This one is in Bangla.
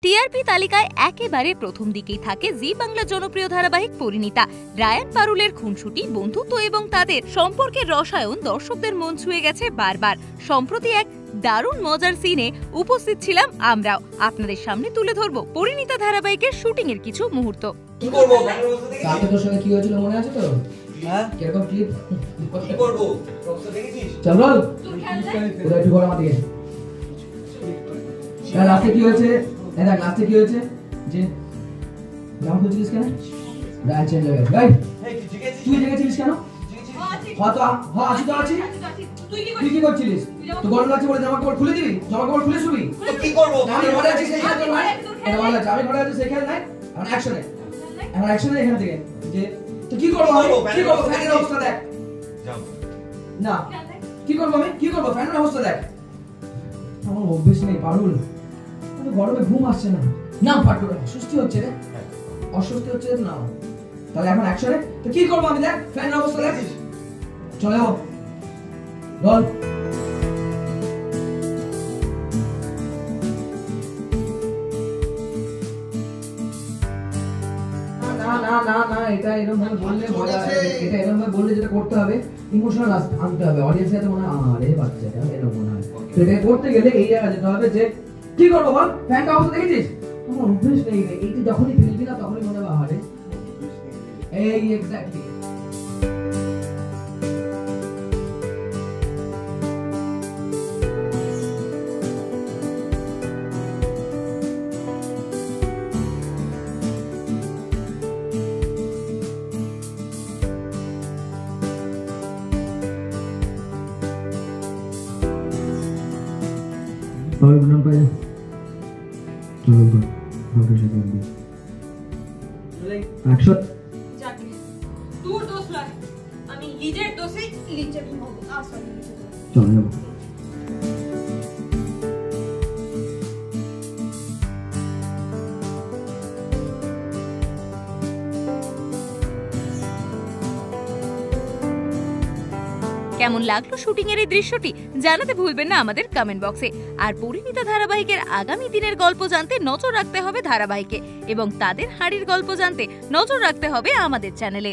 টিআরপি তালিকায় একেবারে প্রথম দিকেই থাকে জি বাংলা জনপ্রিয় ধারাবাহিক পরিণীতা। রায়ান পারুলের খুনসুটি, বন্ধুত্ব এবং তাদের সম্পর্কের রসায়ন দর্শকদের মন ছুঁয়ে গেছে বারবার। সম্প্রতি এক দারুণ মজার সিনে উপস্থিত ছিলাম আমরাও। আপনাদের সামনে তুলে ধরবো পরিণীতা ধারাবাহিকের শুটিং এর কিছু মুহূর্ত। কি করব? কালকে তোর সঙ্গে কি হয়েছিল মনে আছে তো? হ্যাঁ, কিরকম ক্লিপ? কি করব? রক্ত দেখেছিস? চল বল। ওটা একটু ঘোরা মাটিয়ে। লাস্টে কি হয়েছে? দেখ লাস্টে কি হয়েছে? যে জামা খুঁজছিস কেন? রায় চেঞ্জ হয়ে গেছে। ভাই তুই জেগেছিস কেন? হ্যাঁ আছি তো আছি। তুই কি করছিলিস? তো গরম লাগছে বলে জামা কাপড় খুলে দিবি? জামা কাপড় খুলে শুবি? কি করবো? আমি ঘরে আছি সেই খেয়াল নাই। এটা ভালো লাগছে। আমি ঘরে আছি সেই খেয়াল নাই। এখন অ্যাকশনে এখান থেকে যে তো কি করবো আমি? কি করবো? ফ্যানের অবস্থা দেখ। না কি করবো আমি? কি করবো? ফ্যানের অবস্থা দেখ। আমার অভ্যেস নেই পারুল। গরমে ঘুম আসছে না। না পারুল, অস্বস্তি হচ্ছে রে। অস্বস্তি হচ্ছে না। তাহলে এখন অ্যাকশনে তো কি করবো আমি? দেখ ফ্যানের অবস্থা দেখ। চলে যাও বল। না এটা এরকম ভাবে বললে মজা, এটা এরকম ভাবে বললে যেটা করতে হবে ইমোশনাল আনতে হবে অডিয়েন্সের কাছে। মনে হয় আরে বাচ্চাটা এরকম মনে হয়। সেটা করতে গেলে এই জায়গা যেতে হবে যে কি করবো বল? ফ্যানটা অবস্থা দেখেছিস? আমার অভ্যেস নেই রে। এইটি যখনই ফেলবি না তখনই মনে হবে আরে এই এক্স্যাক্টলি। और गुना पाए चलो तो फोटो से कर दी एक्शन जाके दूर दोस्त लय আমি লিজের দোষে লিজে হবো সরি চলো যাবো। কেমন লাগলো শুটিং এর এই দৃশ্যটি জানাতে ভুলবেন না আমাদের কমেন্ট বক্সে। আর পরিণীতা ধারাবাহিকের আগামী দিনের গল্প জানতে নজর রাখতে হবে ধারাবাহিকে, এবং তাদের হাড়ির গল্প জানতে নজর রাখতে হবে আমাদের চ্যানেলে।